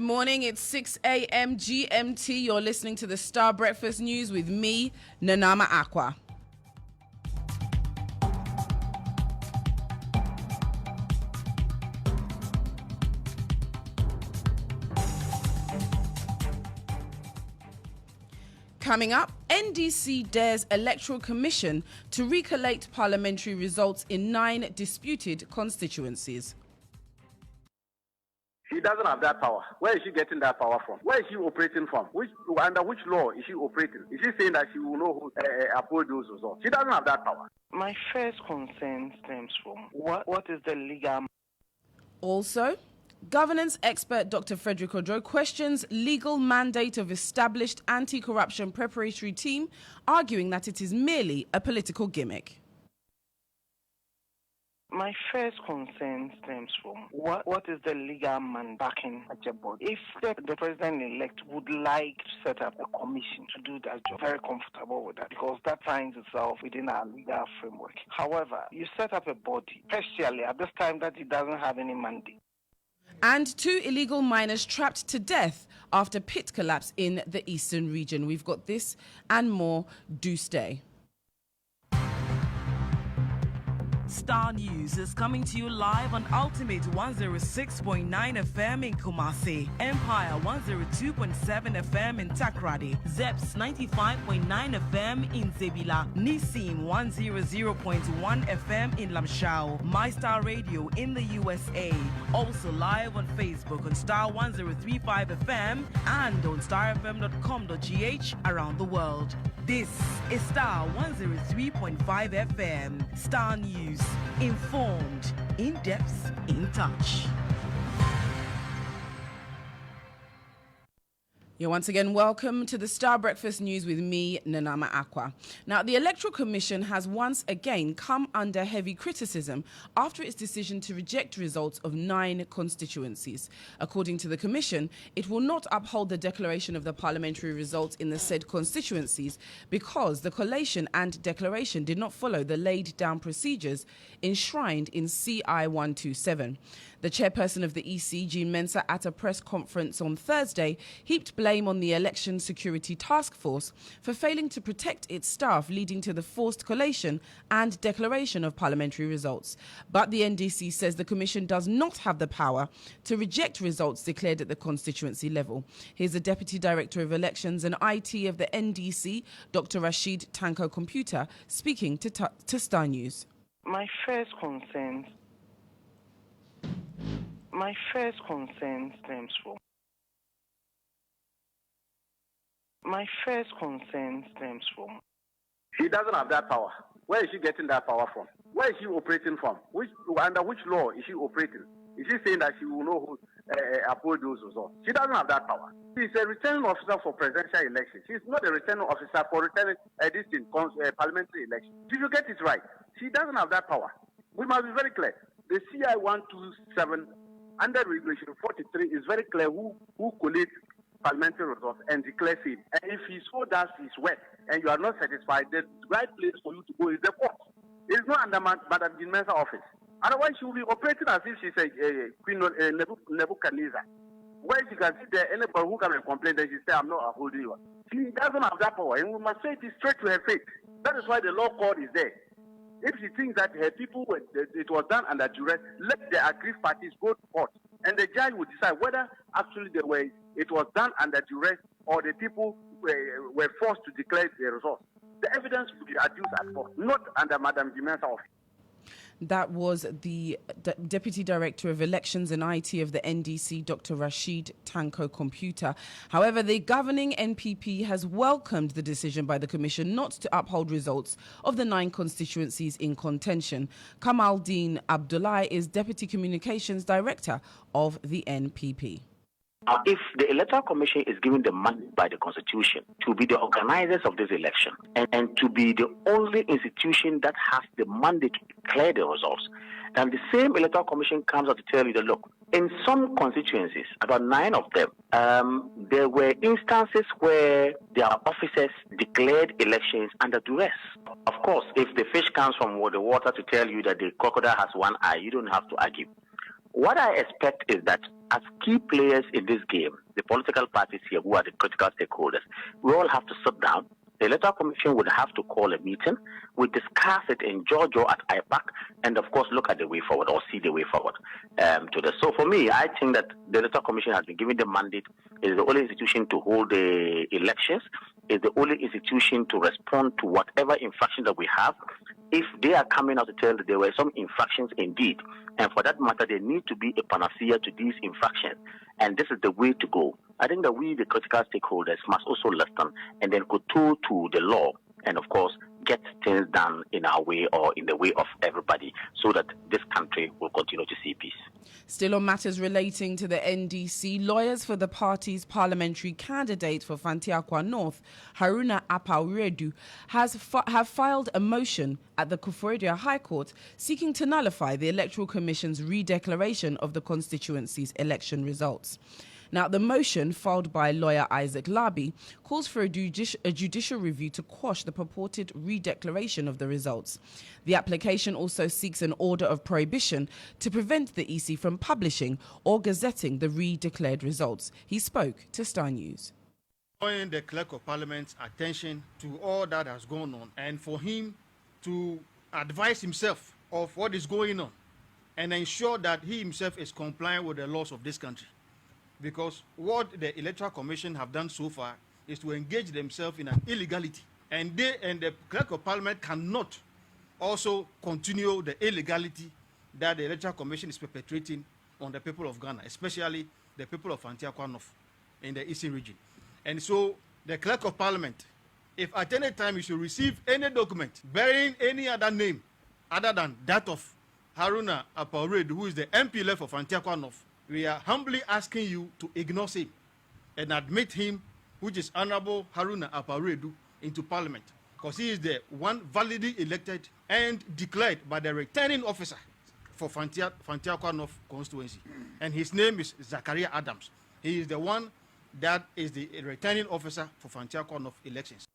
morning. It's 6 a.m. GMT. You're listening to the Starr Breakfast News with me, Nanama Aqua. Coming up, NDC dares Electoral Commission to recollect parliamentary results in 9 disputed constituencies. She doesn't have that power. Where is she getting that power from? Where is she operating from? Under which law is she operating? Is she saying that she will know who uphold those results? She doesn't have that power. My first concern stems from what is the legal... Also, governance expert Dr. Frederick Odro questions legal mandate of established anti-corruption preparatory team, arguing that it is merely a political gimmick. My first concern stems from what is the legal man backing such a body? If the president-elect would like to set up a commission to do that job, very comfortable with that because that finds itself within our legal framework. However, you set up a body, especially at this time that it doesn't have any mandate. And 2 illegal miners trapped to death after pit collapse in the eastern region. We've got this and more. Do stay. Starr News is coming to you live on Ultimate 106.9 FM in Kumasi, Empire 102.7 FM in Takrady, Zeps 95.9 FM in Zebila, Nissim 100.1 FM in Lamshao, MyStar Radio in the USA, also live on Facebook on Starr 1035 FM and on starfm.com.gh around the world. This is Starr 103.5 FM. Starr News. Informed, in depth, in touch. You're once again welcome to the Starr Breakfast News with me, Nanama Aqua. Now, the Electoral Commission has once again come under heavy criticism after its decision to reject results of 9 constituencies. According to the Commission, it will not uphold the declaration of the parliamentary results in the said constituencies because the collation and declaration did not follow the laid-down procedures enshrined in CI 127. The chairperson of the EC, Jean Mensah, at a press conference on Thursday, heaped blame on the Election Security Task Force for failing to protect its staff, leading to the forced collation and declaration of parliamentary results. But the NDC says the Commission does not have the power to reject results declared at the constituency level. Here's the Deputy Director of Elections and IT of the NDC, Dr. Rashid Tanko Computer, speaking to Starr News. My first concern stems from She doesn't have that power. Where is she getting that power from? Where is she operating from? Under which law is she operating? Is she saying that she will know who uphold those results? She doesn't have that power. She's a returning officer for presidential elections. She's not a returning officer for returning parliamentary elections. Did you get it right? She doesn't have that power. We must be very clear. The CI 127 under Regulation 43 is very clear who collates parliamentary results and declares it. And if he so does his work and you are not satisfied, the right place for you to go is the court. It is not under Madam Jean Mensah's office. Otherwise, she will be operating as if she's a Queen Nebuchadnezzar. Where she can sit there, anybody who can complain, then she say, I'm not upholding you. She doesn't have that power, and we must say it is straight to her face. That is why the law court is there. If she thinks that her people, it was done under duress, let the aggrieved parties go to court. And the judge will decide whether actually it was done under duress or the people were forced to declare the results. The evidence will be adduced at court, not under Madam Jean Mensah's office. That was the Deputy Director of Elections and IT of the NDC, Dr. Rashid Tanko Computer. However, the governing NPP has welcomed the decision by the Commission not to uphold results of the 9 constituencies in contention. Kamaldeen Abdullahi is Deputy Communications Director of the NPP. If the Electoral Commission is given the mandate by the Constitution to be the organizers of this election and to be the only institution that has the mandate to declare the results, then the same Electoral Commission comes out to tell you that, look, in some constituencies, about 9 of them, there were instances where their officers declared elections under duress. Of course, if the fish comes from the water to tell you that the crocodile has one eye, you don't have to argue. What I expect is that as key players in this game, the political parties here who are the critical stakeholders, we all have to sit down. The Electoral Commission would have to call a meeting. We discuss it in Georgia at IPAC, and of course look at the way forward or see the way forward to this. So for me, I think that the Electoral Commission has been given the mandate. It is the only institution to hold the elections. It is the only institution to respond to whatever infraction that we have. If they are coming out to tell that there were some infractions indeed, and for that matter, there need to be a panacea to these infractions, and this is the way to go. I think that we, the critical stakeholders, must also listen and then go to the law and, of course, get things done in our way or in the way of everybody so that this country will continue to see peace. Still on matters relating to the NDC, lawyers for the party's parliamentary candidate for Fantiakwa North, Haruna Apauredu, have filed a motion at the Kufuor High Court seeking to nullify the Electoral Commission's redeclaration of the constituency's election results. Now, the motion, filed by lawyer Isaac Labi, calls for a judicial review to quash the purported redeclaration of the results. The application also seeks an order of prohibition to prevent the EC from publishing or gazetting the redeclared results. He spoke to Starr News. Drawing the Clerk of Parliament's attention to all that has gone on and for him to advise himself of what is going on and ensure that he himself is compliant with the laws of this country. Because what the Electoral Commission have done so far is to engage themselves in an illegality. And they and the Clerk of Parliament cannot also continue the illegality that the Electoral Commission is perpetrating on the people of Ghana, especially the people of Fantiakwa North in the Eastern region. And so the Clerk of Parliament, if at any time you should receive any document bearing any other name other than that of Haruna Apauredu, who is the MP left for Fantiakwa North, we are humbly asking you to ignore him and admit him, which is Honorable Haruna Apauredu, into Parliament, because he is the one validly elected and declared by the returning officer for Fantiakwa North constituency. And his name is Zachariah Adams. He is the one that is the returning officer for Fantiakwa North elections.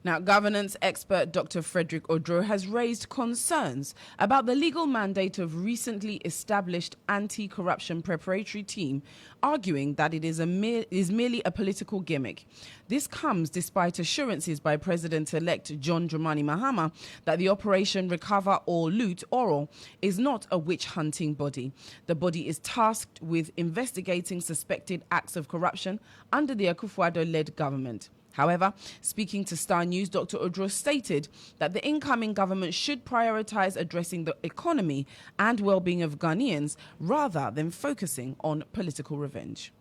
Now, governance expert Dr. Frederick Odro has raised concerns about the legal mandate of recently established anti-corruption preparatory team, arguing that it is merely a political gimmick. This comes despite assurances by President-elect John Dramani Mahama that the Operation Recover or Loot, ORL, is not a witch-hunting body. The body is tasked with investigating suspected acts of corruption under the Akufo-Addo-led government. However, speaking to Starr News, Dr. Odro stated that the incoming government should prioritize addressing the economy and well-being of Ghanaians rather than focusing on political revenge.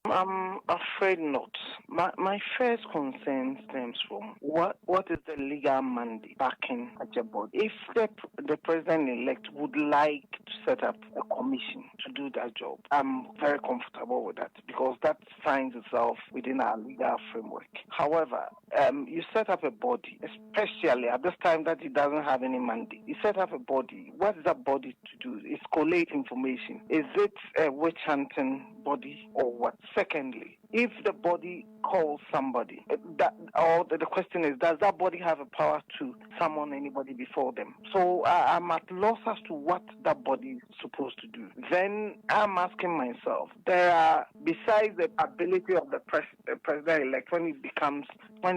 I'm afraid not. My first concern stems from what is the legal mandate backing such a body? If the president-elect would like to set up a commission to do that job, I'm very comfortable with that because that finds itself within our legal framework. However, you set up a body, especially at this time that it doesn't have any mandate. You set up a body. What is that body to do? It's collate information. Is it a witch hunting body or what? Secondly, if the body calls somebody, the question is, does that body have a power to summon anybody before them? So I'm at loss as to what that body is supposed to do. Then I'm asking myself, besides the ability of the president-elect when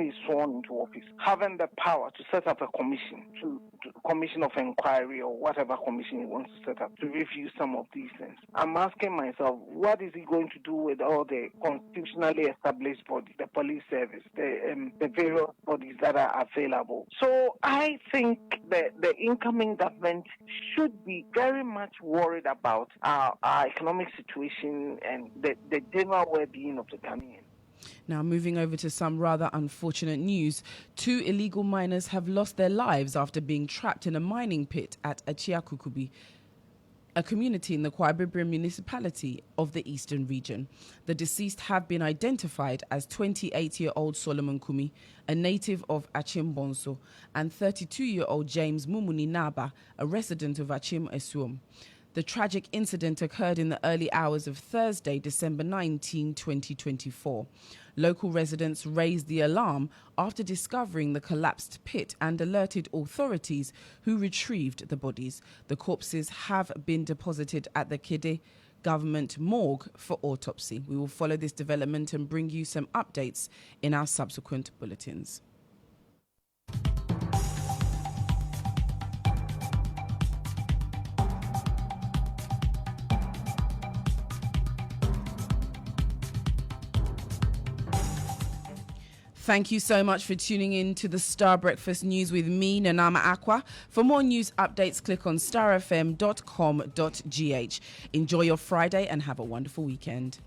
he's sworn into office, having the power to set up a commission, commission of inquiry or whatever commission he wants to set up to review some of these things. I'm asking myself, what is he going to do with all the constitutionally established bodies, the police service, the various bodies that are available? So I think that the incoming government should be very much worried about our economic situation and the general well-being of the Ghanaians. Now, moving over to some rather unfortunate news, 2 illegal miners have lost their lives after being trapped in a mining pit at Achiakukubi, a community in the Kwabribrim municipality of the Eastern region. The deceased have been identified as 28-year-old Solomon Kumi, a native of Achim Bonso, and 32-year-old James Mumuni Naba, a resident of Achim Esuom. The tragic incident occurred in the early hours of Thursday, December 19, 2024. Local residents raised the alarm after discovering the collapsed pit and alerted authorities, who retrieved the bodies. The corpses have been deposited at the Kede government morgue for autopsy. We will follow this development and bring you some updates in our subsequent bulletins. Thank you so much for tuning in to the Starr Breakfast News with me, Nanama Aqua. For more news updates, click on starfm.com.gh. Enjoy your Friday and have a wonderful weekend.